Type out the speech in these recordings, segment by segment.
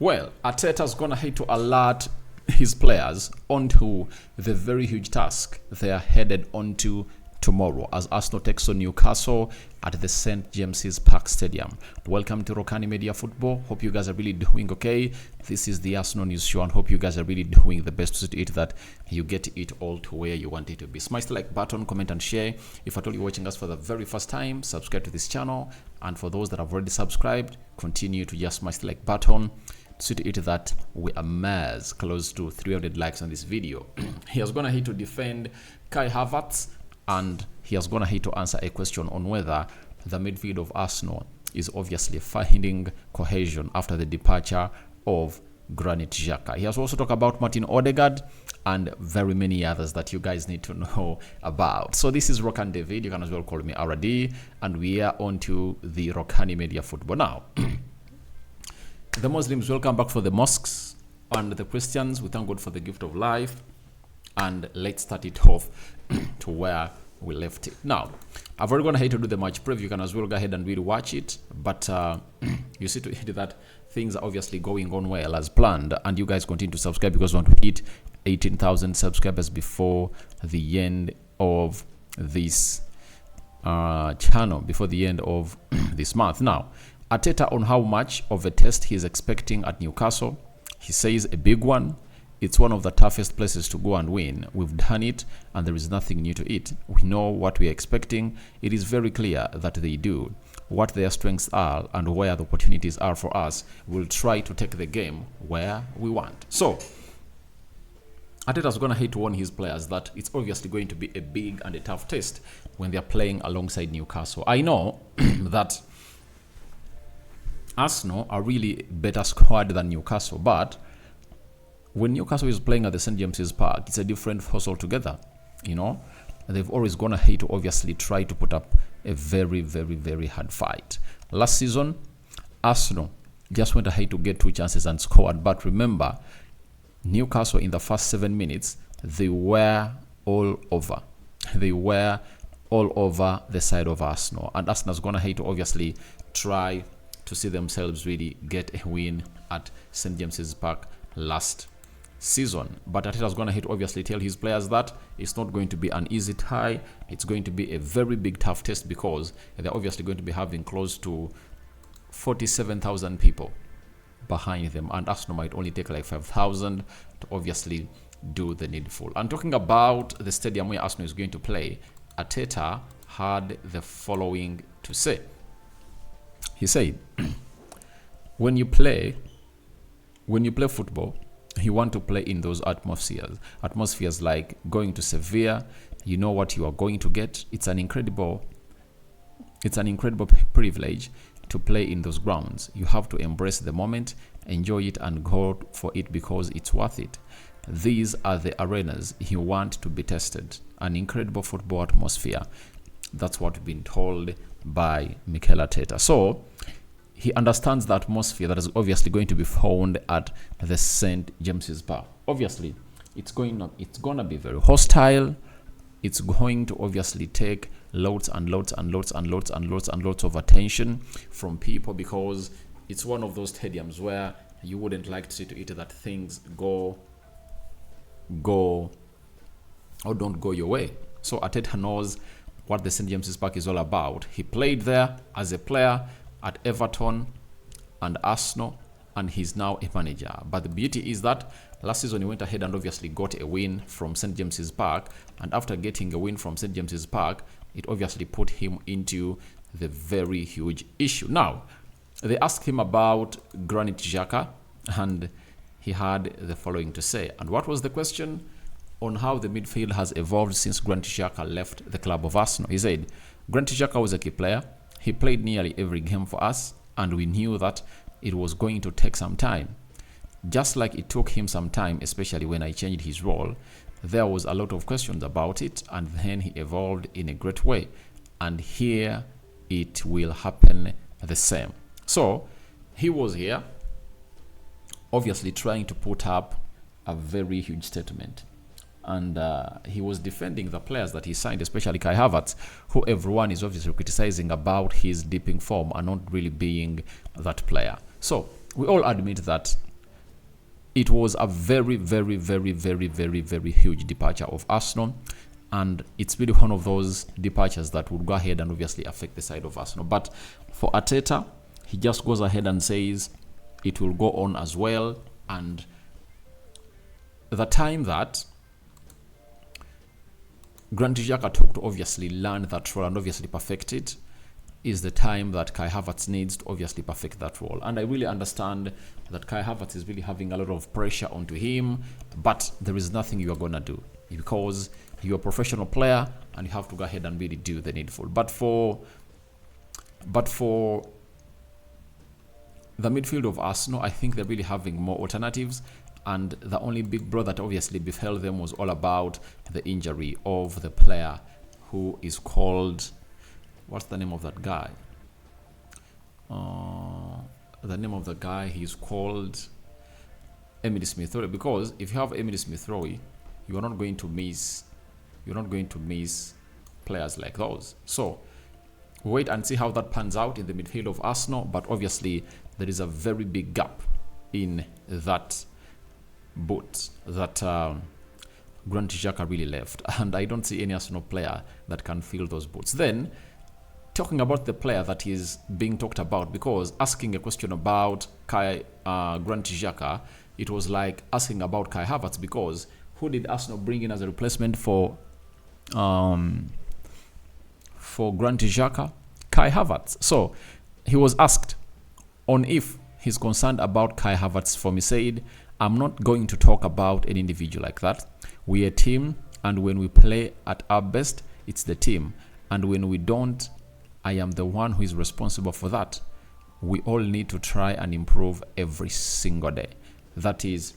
Well, Arteta's gonna hate to alert his players onto the very huge task they are headed onto tomorrow as Arsenal takes on Newcastle at the St. James's Park Stadium. Welcome to Rokani Media Football. Hope you guys are really doing okay. This is the Arsenal News Show and hope you guys are really doing the best to it that you get it all to where you want it to be. Smash the like button, comment and share. If at all you're watching us for the very first time, subscribe to this channel. And for those that have already subscribed, continue to just smash the like button. See to it that we amass close to 300 likes on this video. He is gonna hit to defend Kai Havertz, and he is gonna hit to answer a question on whether the midfield of Arsenal is obviously finding cohesion after the departure of Granit Xhaka. He has also talked about Martin Odegaard and very many others that you guys need to know about. So this is Rokani David. You can as well call me RD, and we are on to the Rokani Media Football now. The Muslims welcome back for the mosques, and the Christians, we thank God for the gift of life. And let's start it off to where we left it. Now, I've already gone ahead to do the match preview. You can as well go ahead and really watch it. But you see to it that things are obviously going on well as planned. And you guys continue to subscribe because we want to hit 18,000 subscribers before the end of this channel, before the end of this month. Now, Arteta on how much of a test he is expecting at Newcastle. He says a big one. It's one of the toughest places to go and win. We've done it and there is nothing new to it. We know what we are expecting. It is very clear that they do. What their strengths are and where the opportunities are for us, we'll try to take the game where we want. So, Arteta's going to hate to warn his players that it's obviously going to be a big and a tough test when they're playing alongside Newcastle. I know that Arsenal are really better squad than Newcastle, but when Newcastle is playing at the St. James's Park, it's a different force altogether. You know, they've always gone ahead to obviously try to put up a very, very, very hard fight. Last season, Arsenal just went ahead to get 2 chances and scored. But remember, Newcastle in the first 7 minutes, they were all over. They were all over the side of Arsenal. And Arsenal's gone ahead to obviously try to see themselves really get a win at St. James's Park last season. But Arteta's going to hit obviously tell his players that it's not going to be an easy tie. It's going to be a very big tough test because they're obviously going to be having close to 47,000 people behind them, and Arsenal might only take like 5,000 to obviously do the needful. And talking about the stadium where Arsenal is going to play, Arteta had the following to say. He said, when you play football, you want to play in those atmospheres like going to Sevilla. You know what you are going to get. It's an incredible privilege to play in those grounds. You have to embrace the moment, enjoy it, and go for it because it's worth it. These are the arenas you want to be tested. An incredible football atmosphere. That's what we've been told by Mikel Arteta. So he understands the atmosphere that is obviously going to be found at the St. James's Park. Obviously, it's gonna be very hostile. It's going to obviously take loads and loads and loads and loads and loads and loads of attention from people because it's one of those stadiums where you wouldn't like to see to it that things go or don't go your way. So Arteta knows what the St. James's Park is all about. He played there as a player at Everton and Arsenal, and he's now a manager. But the beauty is that last season he went ahead and obviously got a win from St. James's Park, and after getting a win from St. James's Park, it obviously put him into the very huge issue. Now, they asked him about Granit Xhaka, and he had the following to say. And what was the question? On how the midfield has evolved since Granit Xhaka left the club of Arsenal. He said, Granit Xhaka was a key player. He played nearly every game for us, and we knew that it was going to take some time. Just like it took him some time, especially when I changed his role, there was a lot of questions about it, and then he evolved in a great way. And here it will happen the same. So he was here, obviously trying to put up a very huge statement. And he was defending the players that he signed, especially Kai Havertz, who everyone is obviously criticizing about his dipping form and not really being that player. So we all admit that it was a very, very, very, very, very, very huge departure of Arsenal. And it's really one of those departures that would go ahead and obviously affect the side of Arsenal. But for Arteta, he just goes ahead and says it will go on as well. And the time that Granit Xhaka took to obviously learn that role and obviously perfect it is the time that Kai Havertz needs to obviously perfect that role. And I really understand that Kai Havertz is really having a lot of pressure onto him, but there is nothing you are going to do because you're a professional player and you have to go ahead and really do the needful. But for the midfield of Arsenal, I think they're really having more alternatives. And the only big blow that obviously befell them was all about the injury of the player who is called... What's the name of that guy? The name of the guy, he's called Emily Smith-Rowe. Because if you have Emily Smith-Rowe, you are not going to miss players like those. So wait and see how that pans out in the midfield of Arsenal. But obviously there is a very big gap in that boot that Granit Xhaka really left, and I don't see any Arsenal player that can fill those boots. Then talking about the player that is being talked about, because asking a question about Granit Xhaka, it was like asking about Kai Havertz, because who did Arsenal bring in as a replacement for Granit Xhaka? Kai Havertz. So he was asked on if he's concerned about Kai Havertz form. He said, I'm not going to talk about an individual like that. We're a team, and when we play at our best, it's the team. And when we don't, I am the one who is responsible for that. We all need to try and improve every single day. That is,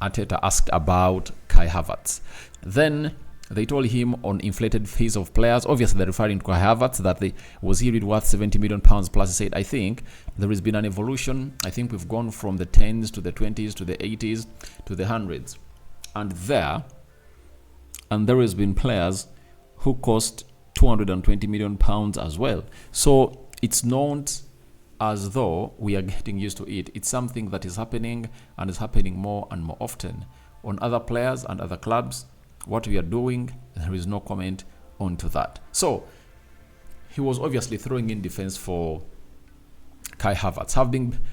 Arteta asked about Kai Havertz. Then they told him on inflated fees of players. Obviously, they're referring to Kai Havertz, that was he really worth £70 million plus. He said, I think there has been an evolution. I think we've gone from the 10s to the 20s to the 80s to the 100s. And there has been players who cost £220 million as well. So it's not as though we are getting used to it. It's something that is happening, and is happening more and more often. On other players and other clubs, what we are doing, there is no comment onto that. So he was obviously throwing in defense for Kai Havertz.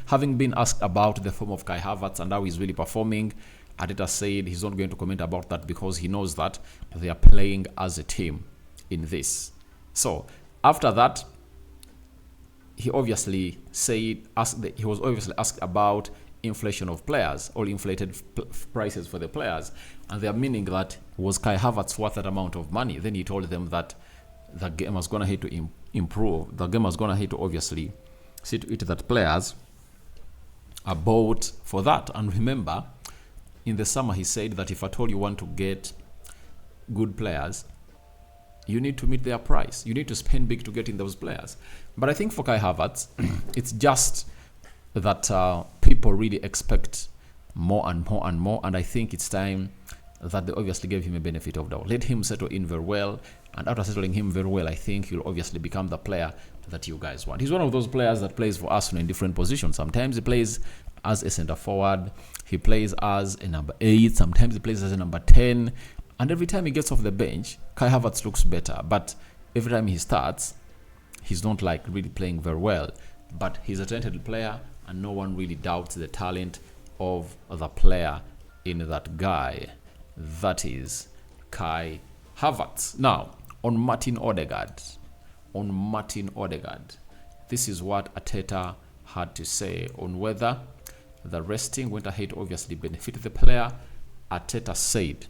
Having been asked about the form of Kai Havertz and how he's really performing, Arteta said he's not going to comment about that because he knows that they are playing as a team in this. So after that, he was obviously asked about inflation of players, or inflated prices for the players, and they are meaning that was Kai Havertz worth that amount of money. Then he told them that the game was going to have to improve. The game was going to have to obviously see to it that players are bought for that. And remember, in the summer he said that if at all you want to get good players, you need to meet their price. You need to spend big to get in those players. But I think for Kai Havertz, it's just that people really expect more and more and more. And I think it's time that they obviously gave him a benefit of doubt. Let him settle in very well. And after settling him very well, I think he'll obviously become the player that you guys want. He's one of those players that plays for Arsenal in different positions. Sometimes he plays as a centre forward. He plays as a number 8. Sometimes he plays as a number 10. And every time he gets off the bench, Kai Havertz looks better. But every time he starts, he's not like really playing very well. But he's a talented player, and no one really doubts the talent of the player in that guy. That is Kai Havertz. Now, on Martin Odegaard, this is what Arteta had to say on whether the resting went ahead to obviously benefit the player. Arteta said,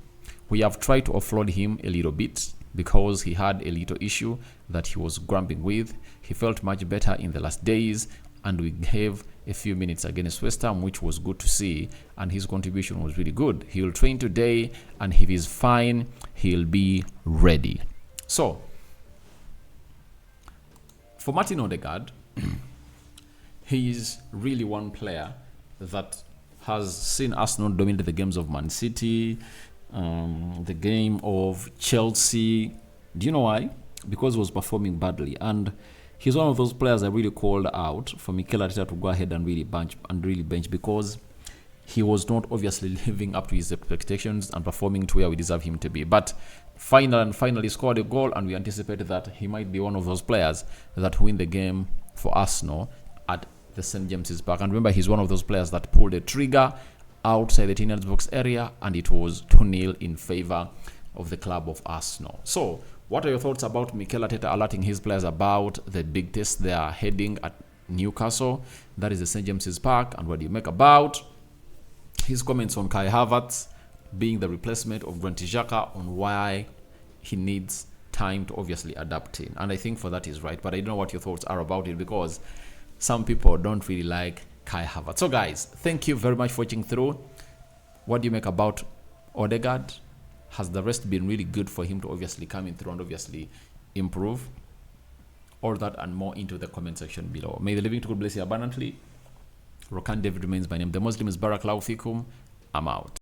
we have tried to offload him a little bit because he had a little issue that he was grumbling with. He felt much better in the last days, and we gave a few minutes against West Ham, which was good to see, and his contribution was really good. He'll train today, and if he's fine, he'll be ready. So, for Martin Odegaard, he is really one player that has seen Arsenal dominate the games of Man City, the game of Chelsea. Do you know why? Because he was performing badly, and he's one of those players I really called out for Mikel Arteta to go ahead and really bench, because he was not obviously living up to his expectations and performing to where we deserve him to be. But finally scored a goal, and we anticipate that he might be one of those players that win the game for Arsenal at the St. James's Park. And remember, he's one of those players that pulled a trigger outside the 10 box area, and it was 2-0 in favor of the club of Arsenal. So, what are your thoughts about Mikel Arteta alerting his players about the big test they are heading at Newcastle? That is the St. James's Park. And what do you make about his comments on Kai Havertz being the replacement of Granit Xhaka, on why he needs time to obviously adapt in? And I think for that he's right, but I don't know what your thoughts are about it, because some people don't really like Kai Havertz. So guys, thank you very much for watching through. What do you make about Odegaard? Has the rest been really good for him to obviously come in through and obviously improve? All that and more into the comment section below. May the living God bless you abundantly. Rokani David remains my name. The Muslim is Barakallahu Fikum. I'm out.